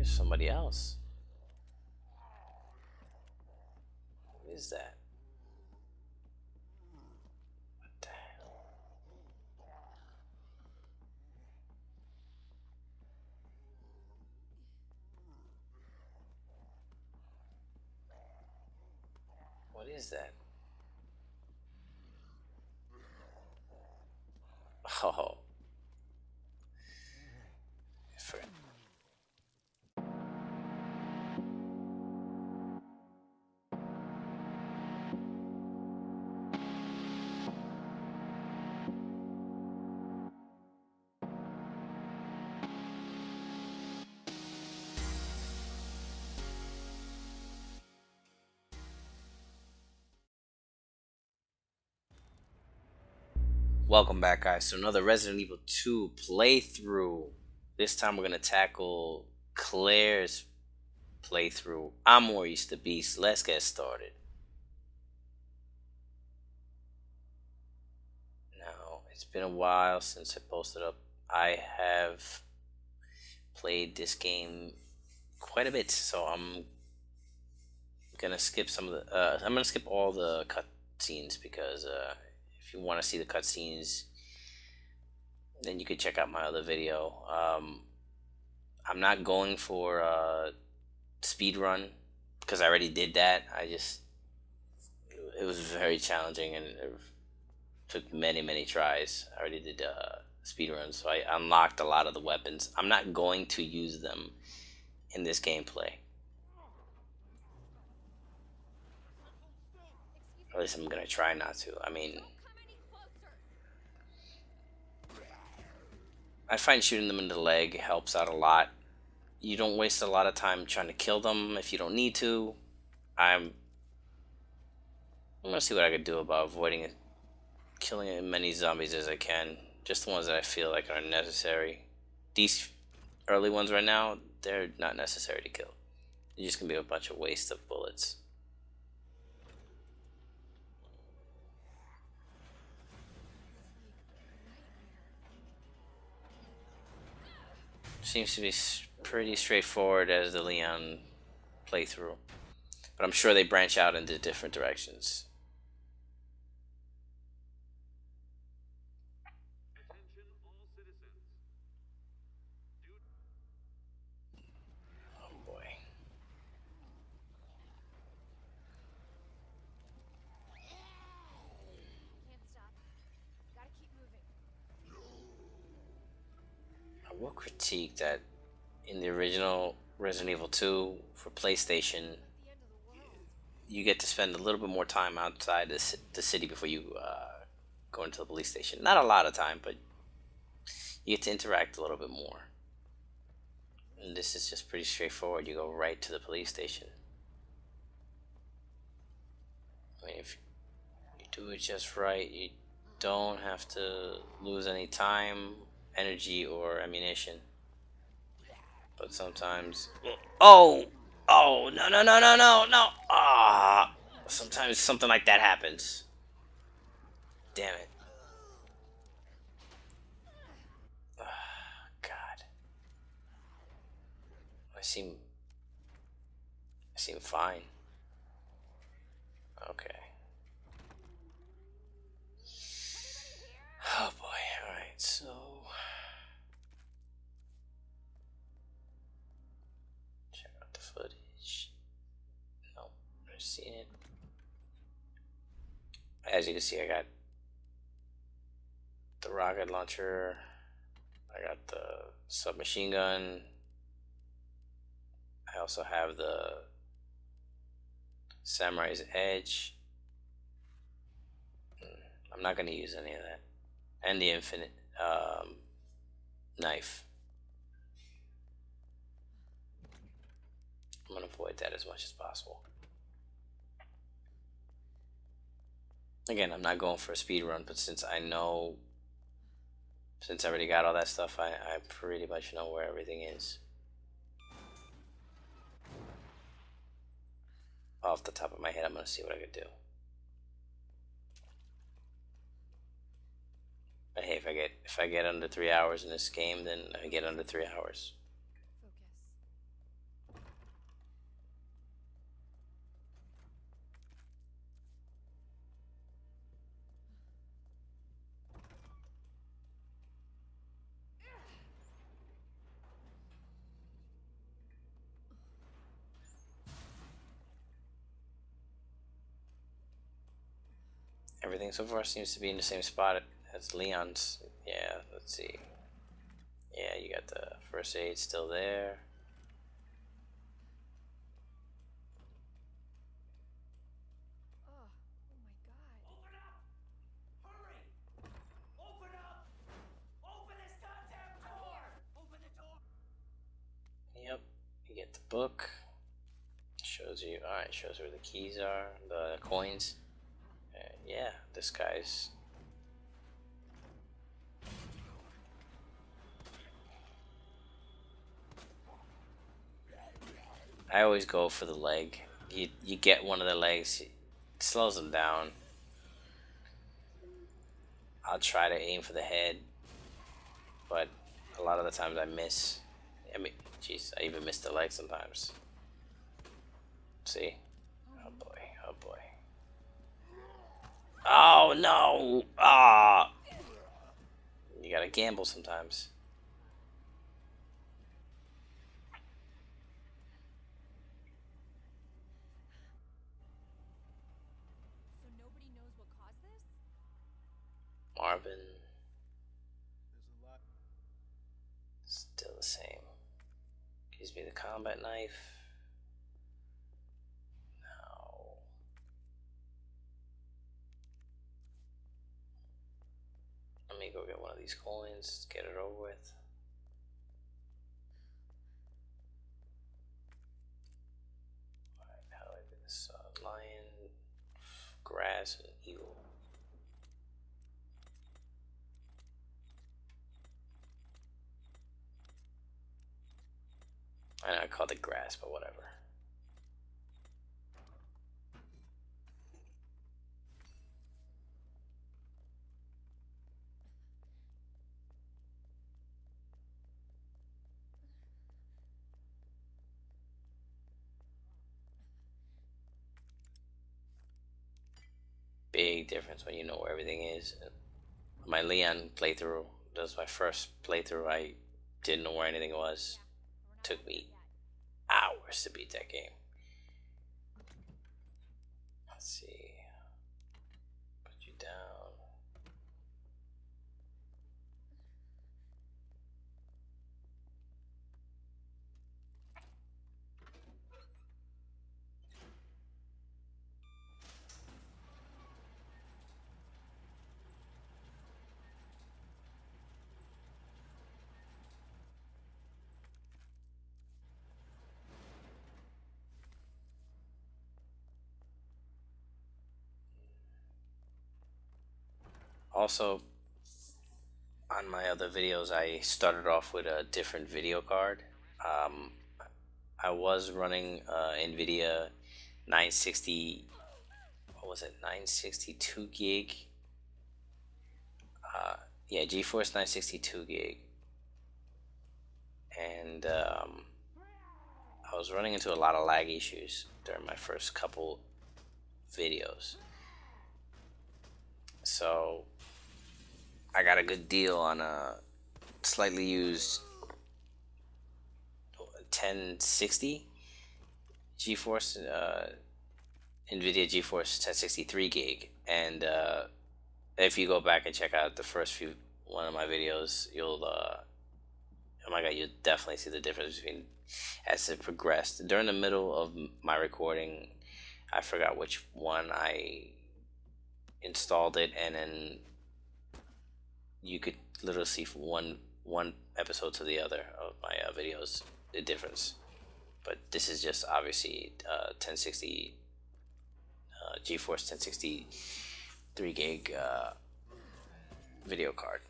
Here's somebody else. What is that? What the hell? What is that? Oh, for, welcome back, guys, to another Resident Evil 2 playthrough. This time we're gonna tackle Claire's playthrough. I'm Maurice the Beast. Let's get started. Now, it's been a while since I posted up. I have played this game quite a bit, so I'm gonna skip some of the. I'm gonna skip all the cutscenes because if you want to see the cutscenes, then you could check out my other video. I'm not going for speed run because I already did that. It was very challenging and it took many tries. I already did speed runs, so I unlocked a lot of the weapons. I'm not going to use them in this gameplay. At least I'm gonna try not to. I mean, I find shooting them in the leg helps out a lot. You don't waste a lot of time trying to kill them if you don't need to. I'm gonna see what I could do about avoiding killing as many zombies as I can. Just the ones that I feel like are necessary. These early ones right now, they're not necessary to kill. They're just gonna be a bunch of waste of bullets. Seems to be pretty straightforward as the Leon playthrough, but I'm sure they branch out into different directions. Oh boy. I will critique that in the original Resident Evil 2 for PlayStation, you get to spend a little bit more time outside the city before you go into the police station. Not a lot of time, but you get to interact a little bit more. And this is just pretty straightforward. You go right to the police station. I mean, if you do it just right, you don't have to lose any time, energy, or ammunition. But sometimes, oh, oh, no! Ah, sometimes something like that happens. Damn it! God, I seem, I seem fine. Okay. Oh boy. All right. So, check out the footage. No, I've seen it. As you can see, I got the rocket launcher. I got the submachine gun. I also have the Samurai's Edge. I'm not going to use any of that. And the infinite knife. I'm going to avoid that as much as possible. Again, I'm not going for a speed run, but since I already got all that stuff, I pretty much know where everything is. Off the top of my head, I'm going to see what I could do. But hey, if I get under 3 hours in this game, then I get under 3 hours. Everything so far seems to be in the same spot as Leon's. Yeah, let's see. Yeah, you got the first aid still there. Yep, you get the book. Shows you, alright, shows where the keys are, the coins. Yeah, this guy's. I always go for the leg. You get one of the legs, it slows them down. I'll try to aim for the head, but a lot of the times I miss. I mean, jeez, I even miss the leg sometimes. See? Oh boy, oh boy. Oh no! Ah! You gotta gamble sometimes. Marvin, still the same. Gives me the combat knife. No. Let me go get one of these coins, get it over with. Alright, how do I do this? Lion, grass, and eagle. I know I called it grass, but whatever. Big difference when you know where everything is. My Leon playthrough, that was my first playthrough. I didn't know where anything was. Took me hours to beat that game. Let's see. Put you down. Also, on my other videos, I started off with a different video card. Um, I was running NVIDIA 960. What was it? 962 gig. Yeah, GeForce 962 gig, and I was running into a lot of lag issues during my first couple videos. So I got a good deal on a slightly used 1060 GeForce, NVIDIA GeForce 1063 gig, and if you go back and check out the first few one of my videos, you'll oh my god, you'll definitely see the difference between as it progressed. During the middle of my recording, I forgot which one I installed it, and then you could literally see from one episode to the other of my videos the difference. But this is just obviously 1060 GeForce 1060 3 gig video card,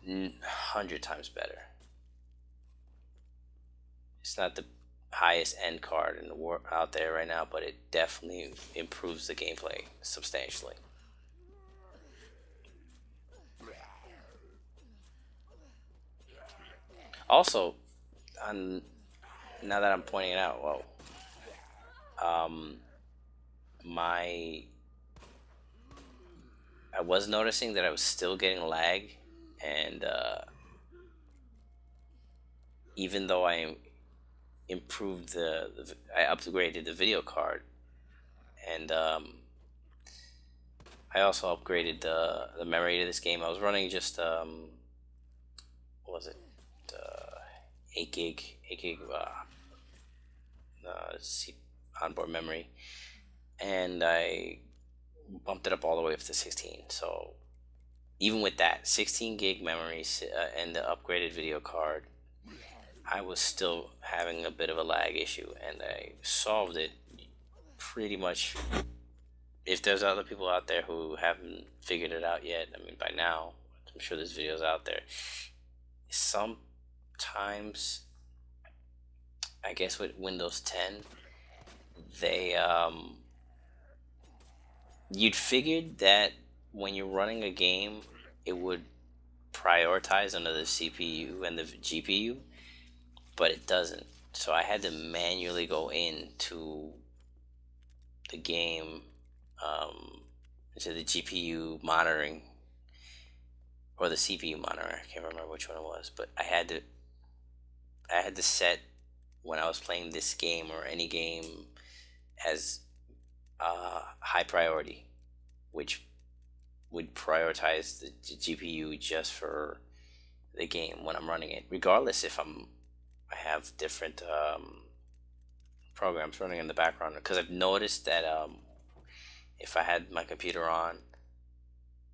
100 times better. It's not the highest end card in the world out there right now, but it definitely improves the gameplay substantially. Also, on now that I'm pointing it out, whoa, my I was noticing that I was still getting lag, and even though I improved I upgraded the video card, and I also upgraded the memory to this game. I was running just what was it, 8 gig C onboard memory, and I bumped it up all the way up to 16. So even with that 16 gig memory and the upgraded video card, I was still having a bit of a lag issue, and I solved it pretty much. If there's other people out there who haven't figured it out yet, I mean, by now, I'm sure there's videos out there. Sometimes, I guess with Windows 10, they you'd figured that when you're running a game, it would prioritize under the CPU and the GPU, but it doesn't. So I had to manually go into the game, um, into the GPU monitoring or the CPU monitor. I can't remember which one it was, but I had to set when I was playing this game or any game as high priority, which would prioritize the GPU just for the game when I'm running it, regardless if I have different programs running in the background. Because I've noticed that if I had my computer on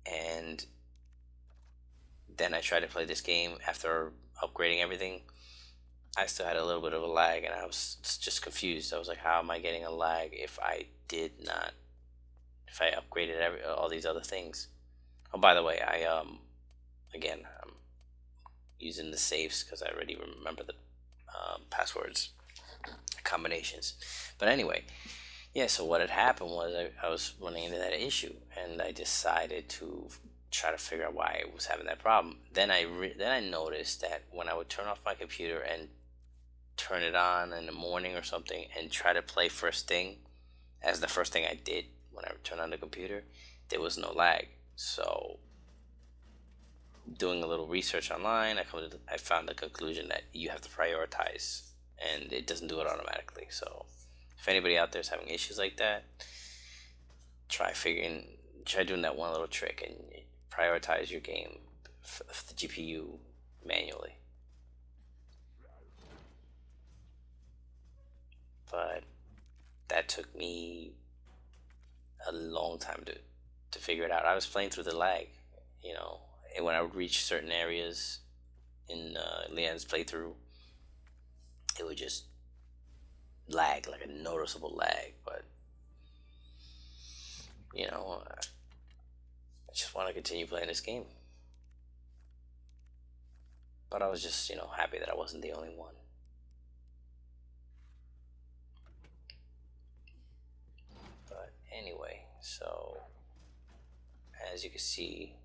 and then I tried to play this game after upgrading everything, I still had a little bit of a lag, and I was just confused. I was like, how am I getting a lag if I upgraded all these other things? Oh, by the way, again, I'm using the safes because I already remember the passwords combinations. But anyway, yeah, so what had happened was I was running into that issue, and I decided to try to figure out why I was having that problem. Then I noticed that when I would turn off my computer and turn it on in the morning or something and try to play first thing as the first thing I did when I turned on the computer, there was no lag. So doing a little research online, I found the conclusion that you have to prioritize, and it doesn't do it automatically. So if anybody out there is having issues like that, try doing that one little trick and prioritize your game for the GPU manually. But that took me a long time to figure it out. I was playing through the lag, you know, and when I would reach certain areas in Leanne's playthrough, it would just lag, like a noticeable lag. But I just want to continue playing this game. But I was just, happy that I wasn't the only one. But anyway, so as you can see,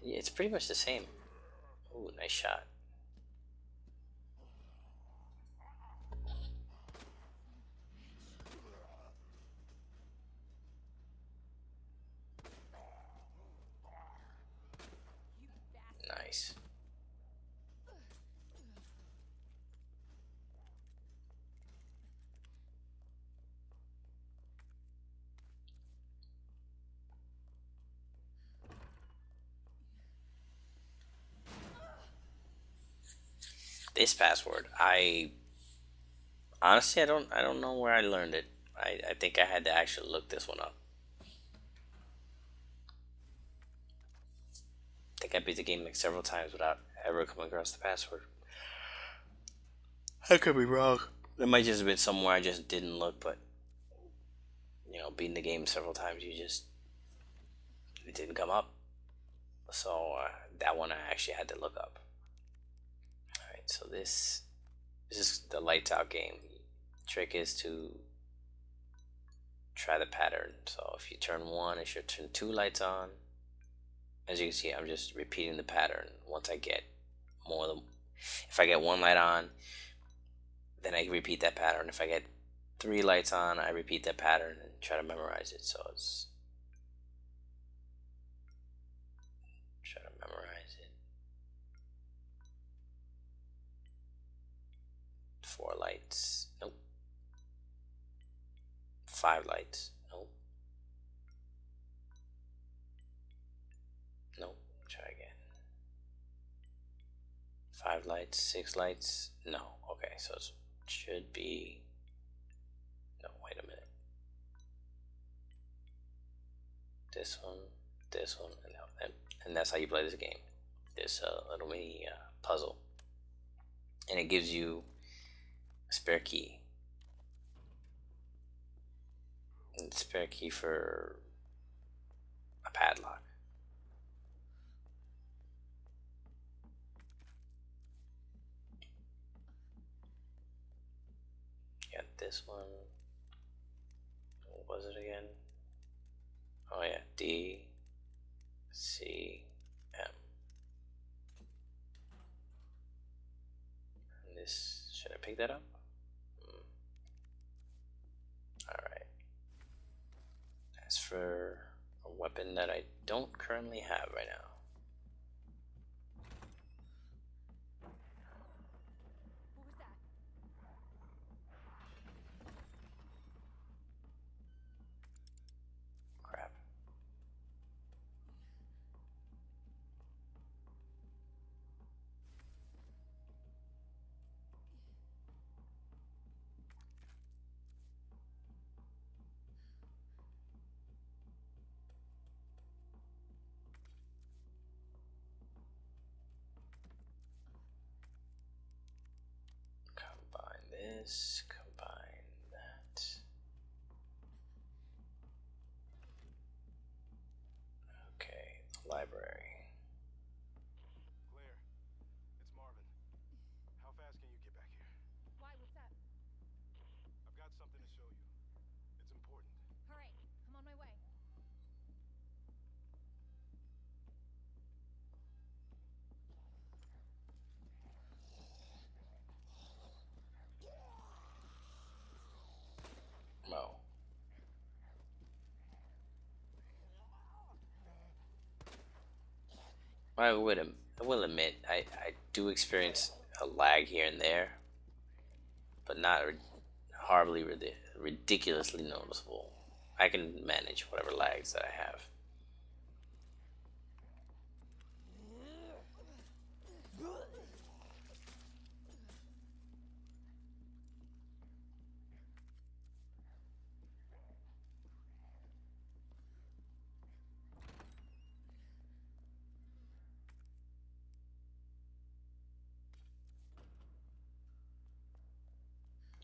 it's pretty much the same. Ooh, nice shot. Nice. This password, I honestly, I don't know where I learned it. I think I had to actually look this one up. I think I beat the game like several times without ever coming across the password. I could be wrong. It might just have been somewhere I just didn't look, but beating the game several times, it didn't come up. So that one I actually had to look up. All right, so this is the lights out game. Trick is to try the pattern. So if you turn one, it should turn two lights on. As you can see, I'm just repeating the pattern. Once I get if I get one light on, then I repeat that pattern. If I get three lights on, I repeat that pattern and try to memorize it. So it's try to memorize it. 4 lights. Nope. 5 lights. Nope. Nope. Try again. 5 lights, 6 lights. No. Okay, so it should be. No, wait a minute. This one, and that's how you play this game. This little mini puzzle, and it gives you a spare key. And spare key for a padlock. Got this one. What was it again? Oh yeah, D C M. And this, should I pick that up? Alright. As for a weapon that I don't currently have right now. What was that? Crap. Combine this, combine that. Okay, library. Claire, it's Marvin. How fast can you get back here? Why? What's up? I've got something to show you. It's important. All right, I'm on my way. No. I will admit, I do experience a lag here and there, but not horribly ridiculously noticeable. I can manage whatever lags that I have.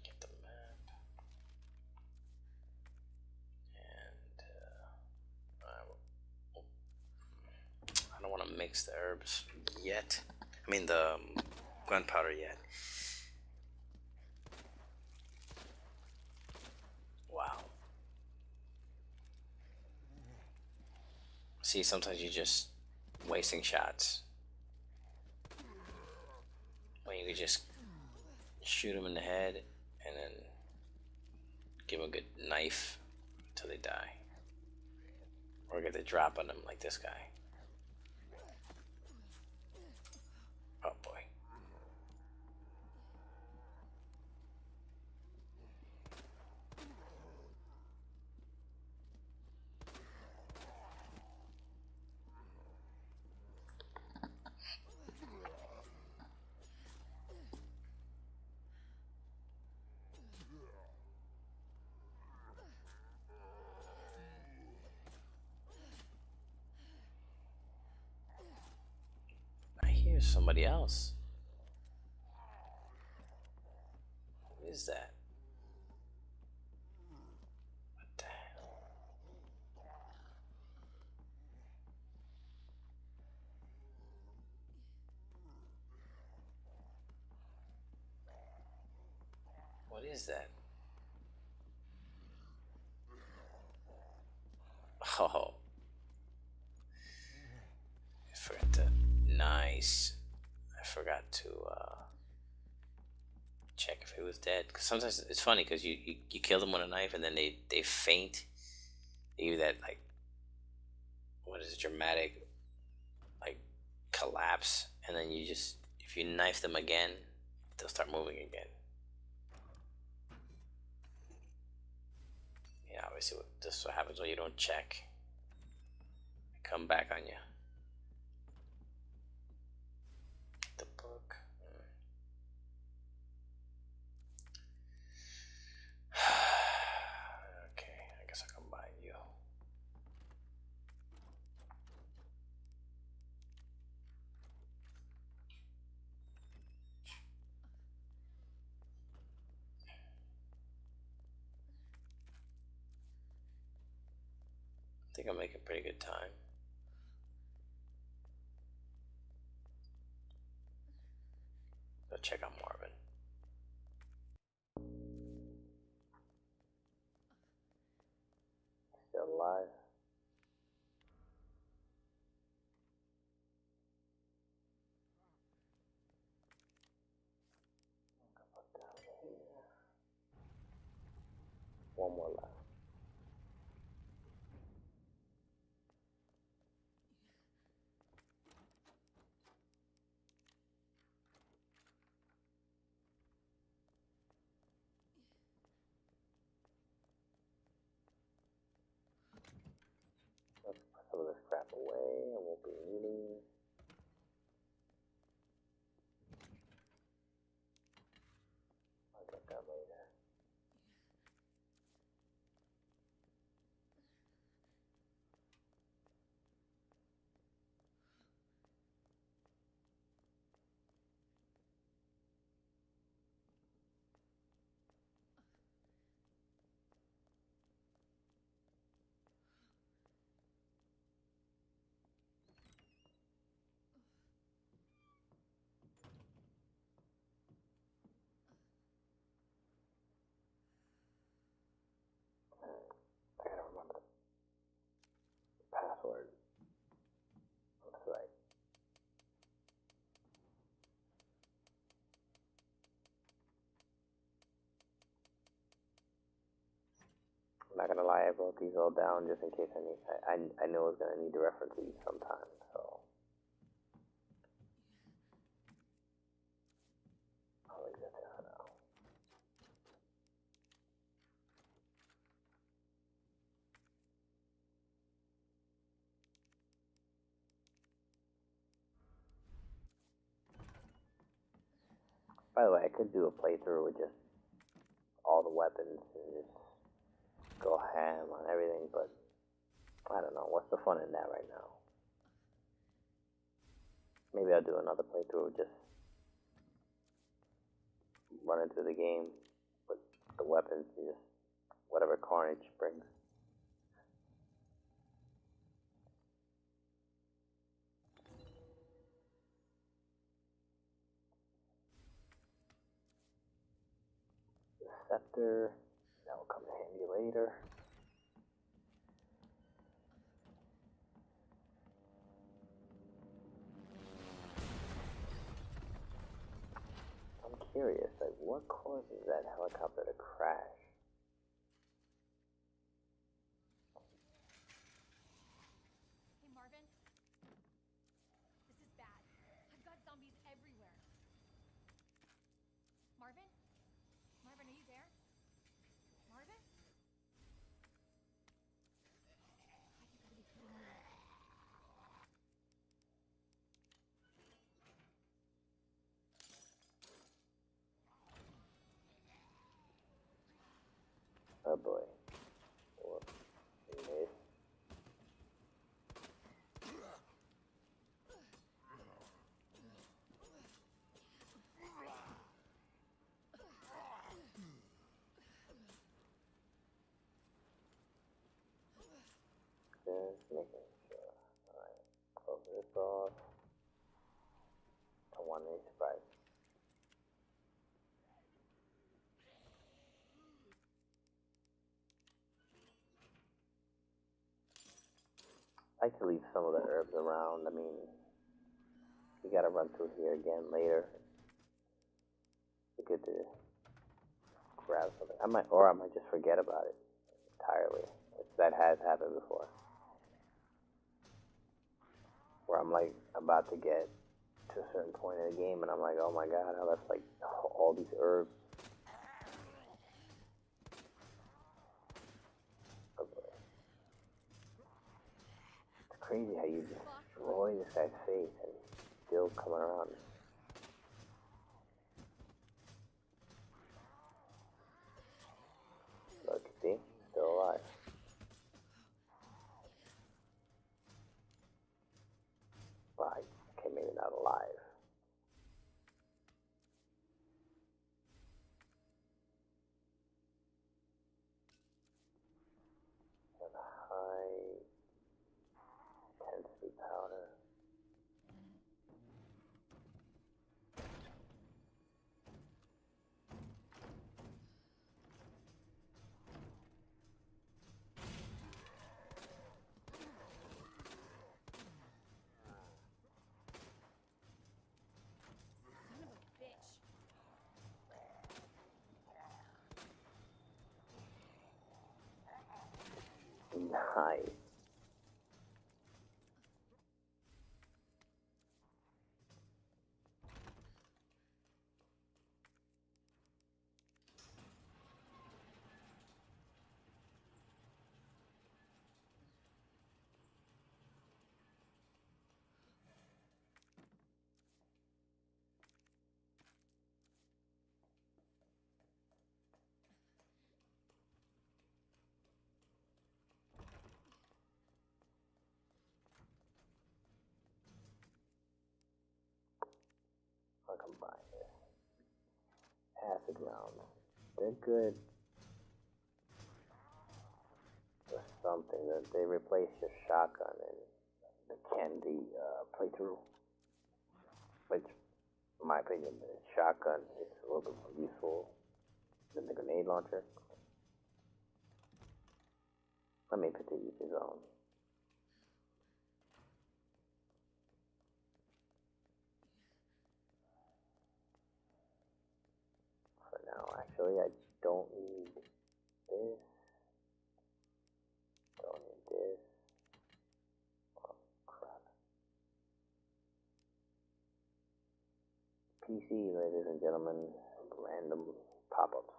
Get the map, and I don't want to mix the herbs yet. I mean the gunpowder yet. Wow. See, sometimes you're just wasting shots when you could just shoot them in the head and then give them a good knife until they die, or get the drop on them like this guy. Oh boy. I hear somebody else. Who is that? What the hell? What is that? Oh, I forgot to. Nice. I forgot to check if he was dead. Cause sometimes it's funny because you kill them with a knife and then they faint. They do that, like, what is it, dramatic, like, collapse, and then you just, if you knife them again, they'll start moving again. Obviously, this is what happens when you don't check. They come back on you. The book. Okay, I guess I'll combine you. I think I'm making pretty good time. Go check on Marvin. Still alive. One more left. Let's put some of this crap away. I won't be needing. I'll get that later. I gotta remember the password. That's right. I'm not gonna lie, I wrote these all down just in case I knew I was gonna need to reference these sometime, so I'll leave that there for now. By the way, I could do a playthrough with just all the weapons and just go ham on everything, but I don't know. What's the fun in that right now? Maybe I'll do another playthrough of just running through the game with the weapons and just whatever carnage brings. The scepter, that will come in handy later. I'm curious, like, what causes that helicopter to crash? Hey, Marvin. This is bad. I've got zombies everywhere. Marvin? Marvin, are you there? Marvin? God, you gotta be kidding me. Oh boy. Whoops. He missed. Just making sure. Alright. Close this off. Don't want any surprise. I like to leave some of the herbs around. I mean, we gotta run through here again later. It's good to grab something. I might just forget about it entirely. That has happened before. Where I'm like about to get to a certain point in the game and I'm like, oh my god, I left like all these herbs. destroy this guy's face and he's still coming around. Look, see? Still alive. Right. Okay, maybe not alive. And high intensity powder. Son of a bitch. Nice. I'll combine this. Acid rounds. They're good for something. That they replace your shotgun in the candy playthrough. Which, in my opinion, the shotgun is a little bit more useful than the grenade launcher. I mean, to each his own. For now, actually, I don't need this. Don't need this. Oh, crap. PC, ladies and gentlemen, random pop-ups.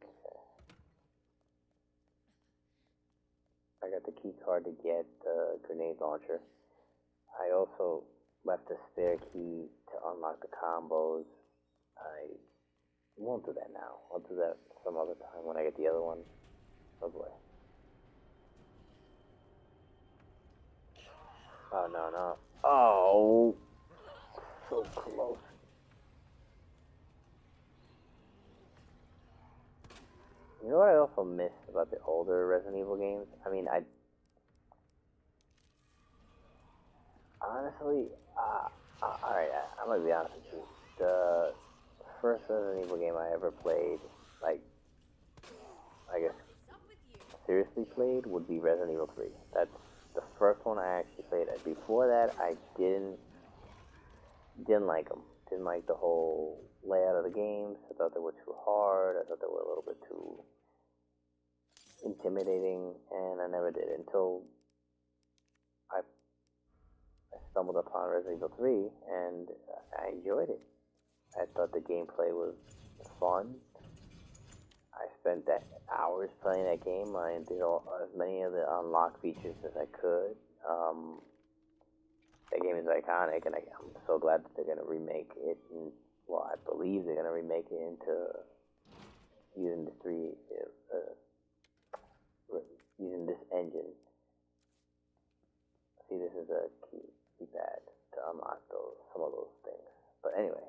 Okay. I got the key card to get the grenade launcher. I also left a spare key to unlock the combos. I won't do that now. I'll do that some other time when I get the other one. Oh boy. Oh no, no. Oh! So close. You know what I also miss about the older Resident Evil games? I mean, I honestly, alright, I'm gonna be honest with you. The first Resident Evil game I ever played, like, I guess, seriously played, would be Resident Evil 3. That's the first one I actually played. Before that, I didn't like them. Didn't like the whole layout of the games. I thought they were too hard. I thought they were a little bit too intimidating, and I never did until I stumbled upon Resident Evil 3, and I enjoyed it. I thought the gameplay was fun. I spent hours playing that game. I did as many of the unlock features as I could. That game is iconic, and I'm so glad that they're going to remake it. Well, I believe they're going to remake it into using using this engine. See, this is a keypad to unlock some of those things. But anyway,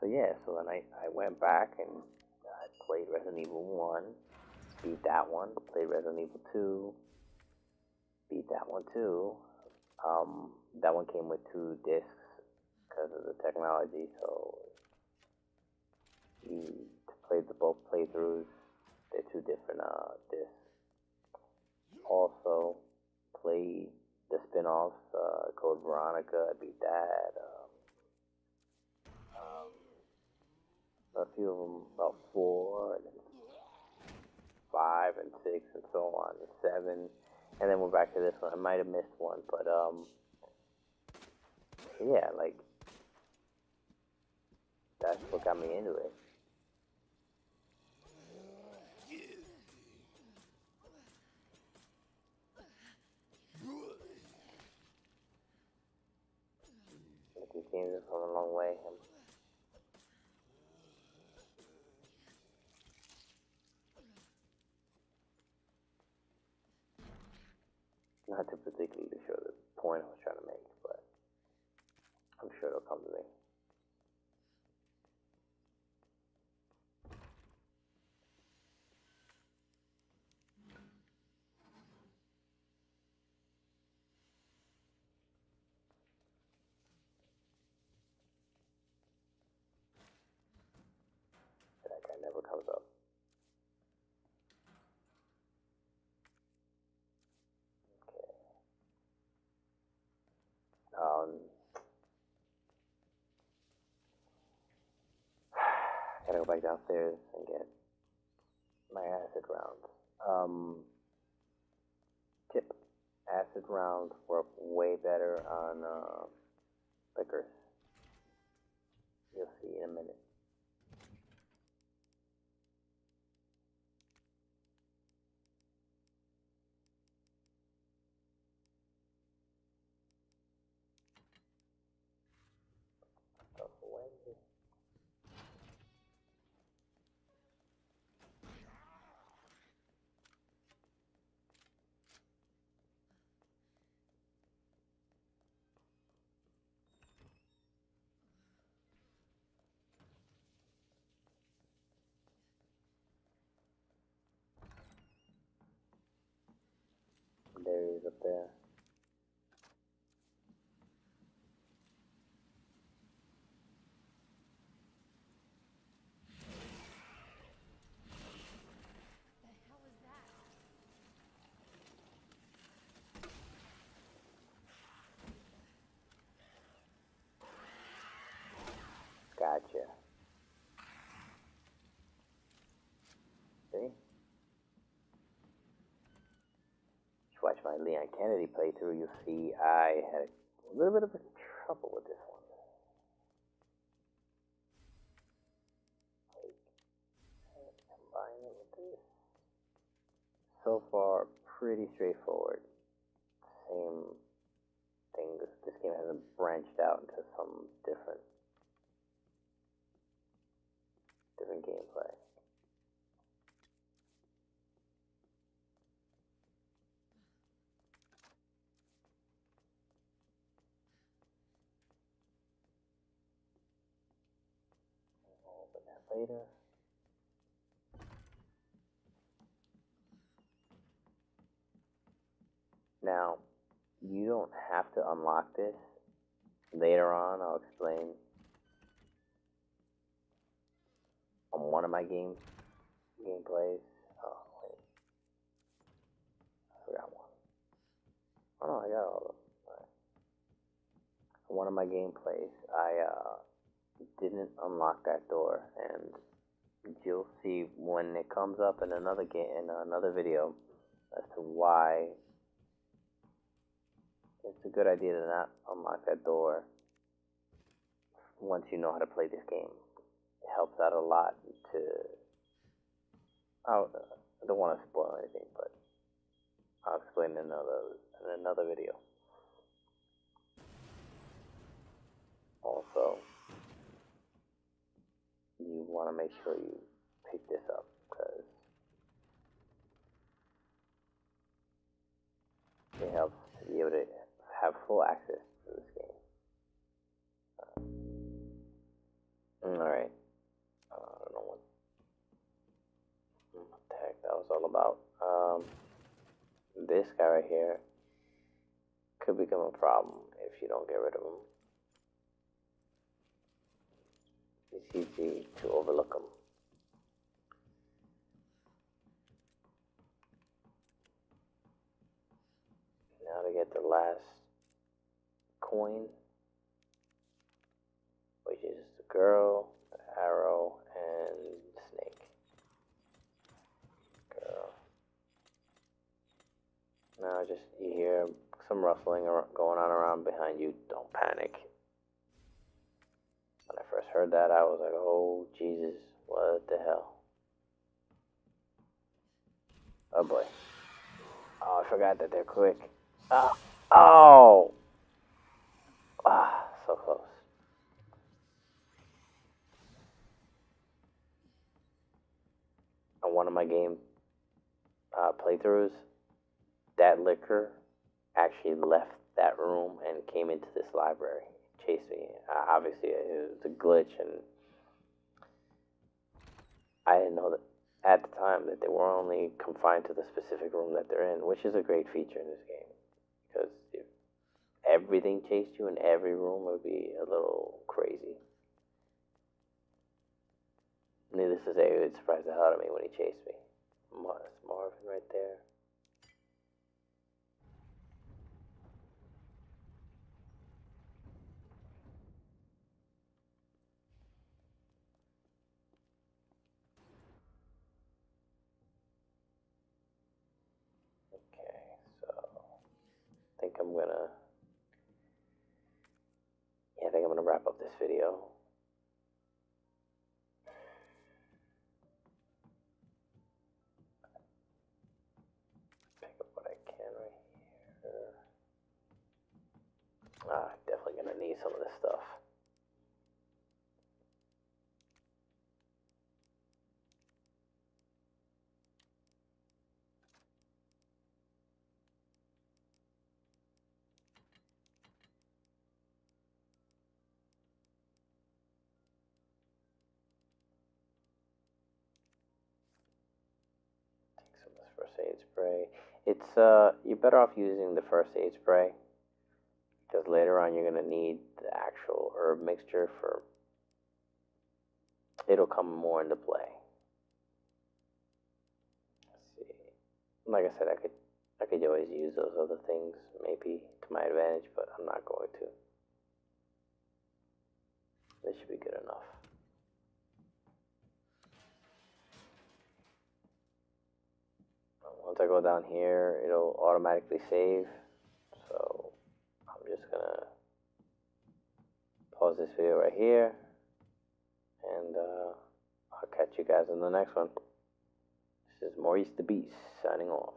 so yeah, so then I went back and I played Resident Evil 1, beat that one, played Resident Evil 2, beat that one too. That one came with 2 discs because of the technology, so you played both playthroughs. They're 2 different discs. Also played the spin-offs, Code Veronica, I beat that. A few of them, about 4, and then 5 and 6 and so on, and 7, and then we're back to this one. I might have missed one, but yeah, like, that's what got me into it. games have come a long way. Not to particularly show the point I was trying to make, but I'm sure it'll come to me. That guy never comes up. Okay. Gotta go back downstairs and get my acid rounds. Tip: acid rounds work way better on liquors. You'll see in a minute. Stuff away. There he is up there. The hell is that? Gotcha. See? Just watch my Leon Kennedy playthrough. You'll see I had a little bit of trouble with this one. Combine it with this. So far, pretty straightforward. Same thing. This game hasn't branched out into some different gameplay. I'll open that later. Now, you don't have to unlock this. Later on, I'll explain on one of my gameplays. Oh, wait. I forgot one. Oh, no, I got all of them. Right. On one of my gameplays, I didn't unlock that door, and you'll see when it comes up in another game, in another video, as to why it's a good idea to not unlock that door once you know how to play this game. It helps out a lot to... I don't want to spoil anything, but I'll explain in another video. Also, you want to make sure you pick this up, because it helps to be able to have full access to this game. Alright. I don't know what the heck that was all about. This guy right here could become a problem if you don't get rid of him. It's easy to overlook him. Now to get the last coin, which is the girl, the arrow, and the snake. Girl. Now just you hear some rustling going on around behind you. Don't panic. When I first heard that, I was like, oh Jesus, what the hell? Oh boy. Oh, I forgot that they're quick. Oh! Ah, so close. game playthroughs, that liquor actually left that room and came into this library, chased me. Obviously, it was a glitch, and I didn't know that at the time that they were only confined to the specific room that they're in, which is a great feature in this game. Because if everything chased you in every room, it would be a little crazy. Needless to say, it surprised the hell out of me when he chased me. Marvin right there. Okay, so I think I'm gonna, yeah, I think I'm gonna wrap up this video. Pick up what I can right here. Definitely gonna need some of this stuff. Take some of this first aid spray. It's you're better off using the first aid spray because later on you're gonna need the actual herb mixture for. It'll come more into play. Let's see. Like I said, I could always use those other things maybe to my advantage, but I'm not going to. This should be good enough. Once I go down here, it'll automatically save. So I'm just gonna pause this video right here, and I'll catch you guys in the next one. This is Maurice the Beast signing off.